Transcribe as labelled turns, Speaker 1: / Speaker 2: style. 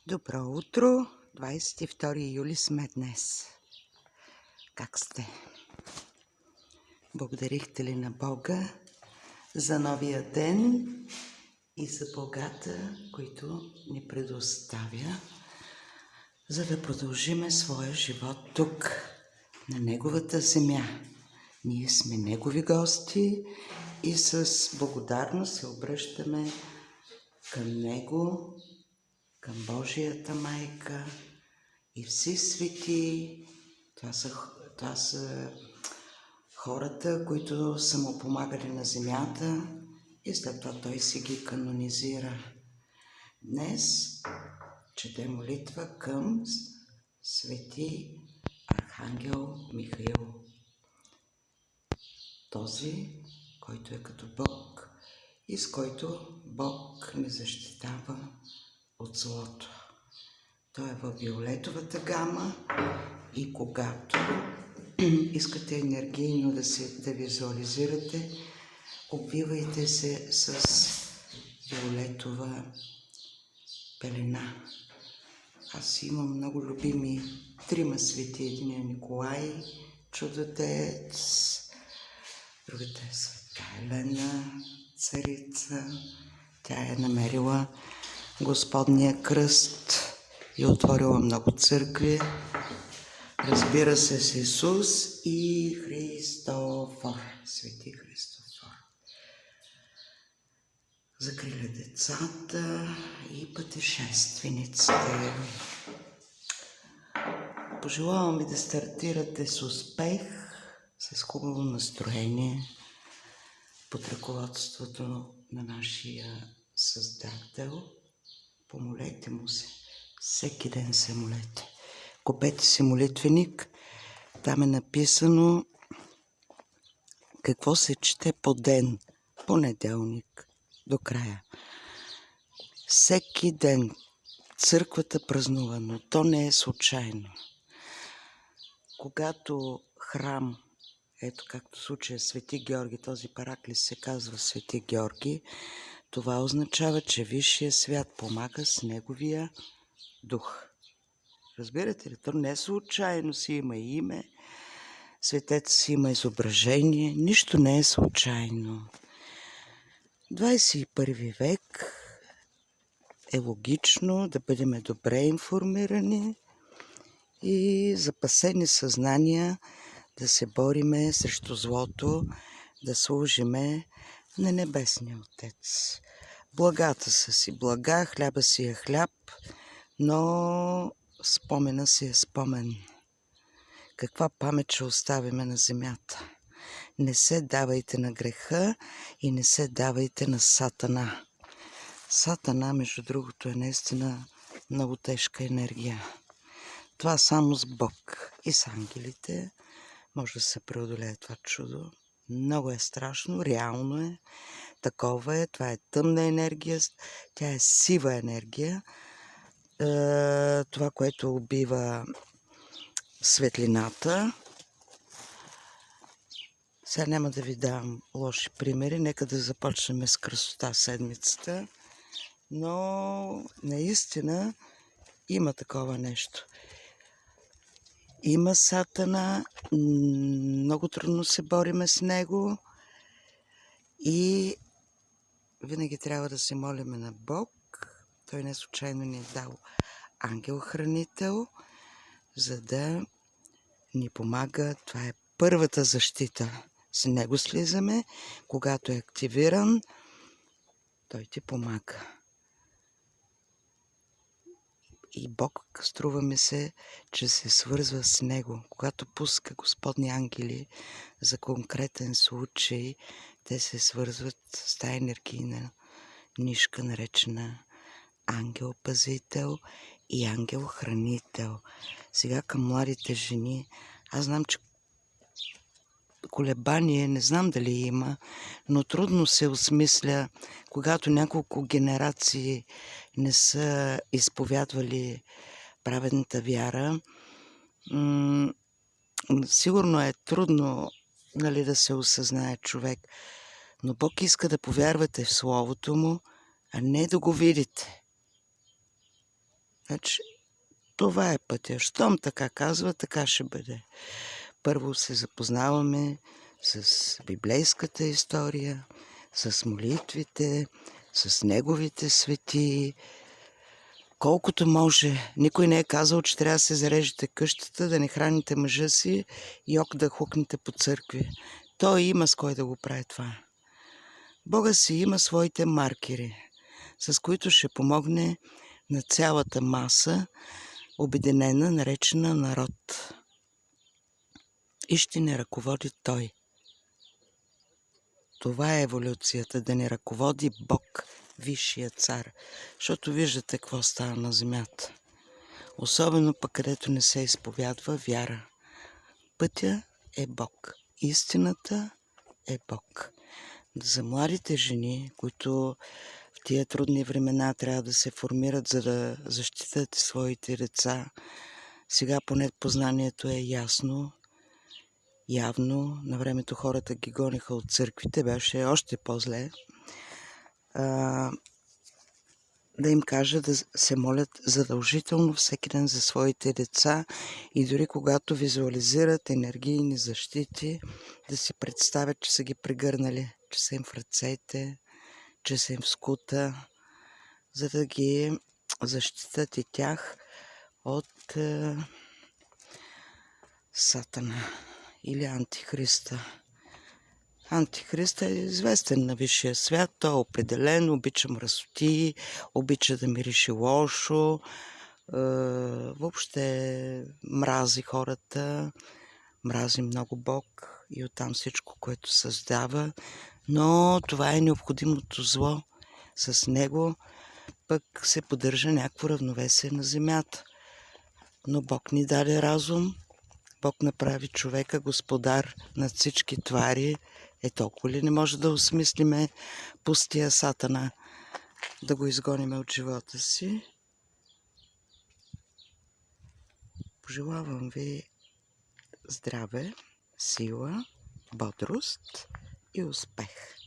Speaker 1: Добро утро! 22 юли сме днес. Как сте? Благодарихте ли на Бога за новия ден и за благата, които ни предоставя, за да продължиме своя живот тук, на Неговата земя? Ние сме Негови гости и с благодарност се обръщаме към Него, към Божията майка и все свети. Това са хората, които са му помагали на земята и след това той си ги канонизира. Днес чете молитва към свети Архангел Михаил. Този, който е като Бог и с който Бог ни защитава от злото. Той е във виолетовата гама и когато искате енергийно да визуализирате, обвивайте се с виолетова пелена. Аз имам много любими трима свети. Един е Николай, чудотец, другата е света Елена, царица. Тя е намерила Господния кръст и отворила много църкви. Разбира се, с Исус и Христофор, свети Христофор. Закриля децата и пътешествениците. Пожелавам ви да стартирате с успех, с хубаво настроение, под ръководството на нашия Създател. Помолете му се. Всеки ден се молете. Купете си молитвеник. Там е написано какво се чете по ден, понеделник до края. Всеки ден църквата празнува, но то не е случайно. Когато храм, ето както в случая Свети Георги, този параклис се казва Свети Георги, това означава, че Висшия свят помага с неговия дух. Разбирате ли? То не случайно си има име, светец си има изображение, нищо не е случайно. 21 век е логично да бъдем добре информирани и запасени съзнания да се бориме срещу злото, да служиме на Небесния Отец. Благата са си блага, хляба си е хляб, но спомена си е спомен. Каква памет ще оставиме на земята? Не се давайте на греха и не се давайте на Сатана. Сатана, между другото, е наистина много тежка енергия. Това само с Бог и с ангелите може да се преодолее това чудо. Много е страшно, реално е, такова е, това е тъмна енергия, тя е сива енергия. Това, което убива светлината. Сега няма да ви дам лоши примери, нека да започнем с красота седмицата, но наистина има такова нещо. Има Сатана, много трудно се бориме с него и винаги трябва да се молиме на Бог. Той не случайно ни е дал ангел-хранител, за да ни помага. Това е първата защита. С него слизаме. Когато е активиран, той ти помага. И Бог, струва ми се, че се свързва с него. Когато пуска Господни ангели за конкретен случай, те се свързват с тая енергийна нишка, наречена ангел-пазител и ангел-хранител. Сега към младите жени. Аз знам, че колебание, не знам дали има, но трудно се осмисля, когато няколко генерации не са изповядвали праведната вяра. Сигурно е трудно, нали, да се осъзнае човек, но Бог иска да повярвате в Словото му, а не да го видите. Значи, това е пътя. Щом така казва, така ще бъде. Първо се запознаваме с библейската история, с молитвите, с неговите светии. Колкото може. Никой не е казал, че трябва да се зарежете къщата, да не храните мъжа си и да хукнете по църкви. Той има с кой да го прави това. Бога си има своите маркери, с които ще помогне на цялата маса, обединена, наречена народ. И ще ни ръководи Той. Това е еволюцията, да ни ръководи Бог, Висшия цар. Защото виждате какво става на земята. Особено пък където не се изповядва вяра. Пътя е Бог. Истината е Бог. За младите жени, които в тия трудни времена трябва да се формират, за да защитят своите деца, сега поне познанието е ясно, явно. На времето хората ги гониха от църквите, беше още по-зле. Да им кажа да се молят задължително всеки ден за своите деца и дори когато визуализират енергийни защити, да си представят, че са ги прегърнали, че са им в ръцете, че са им в скута, за да ги защитат и тях от Сатана или Антихриста. Антихрист е известен на висшия свят, той е определен, обича мръсоти, обича да мирише лошо, въобще мрази хората, мрази много Бог и оттам всичко, което създава, но това е необходимото зло. С него пък се поддържа някакво равновесие на земята. Но Бог ни даде разум, Бог направи човека господар над всички твари. Толкова ли не може да осмислиме пустия Сатана, да го изгониме от живота си? Пожелавам ви здраве, сила, бодрост и успех!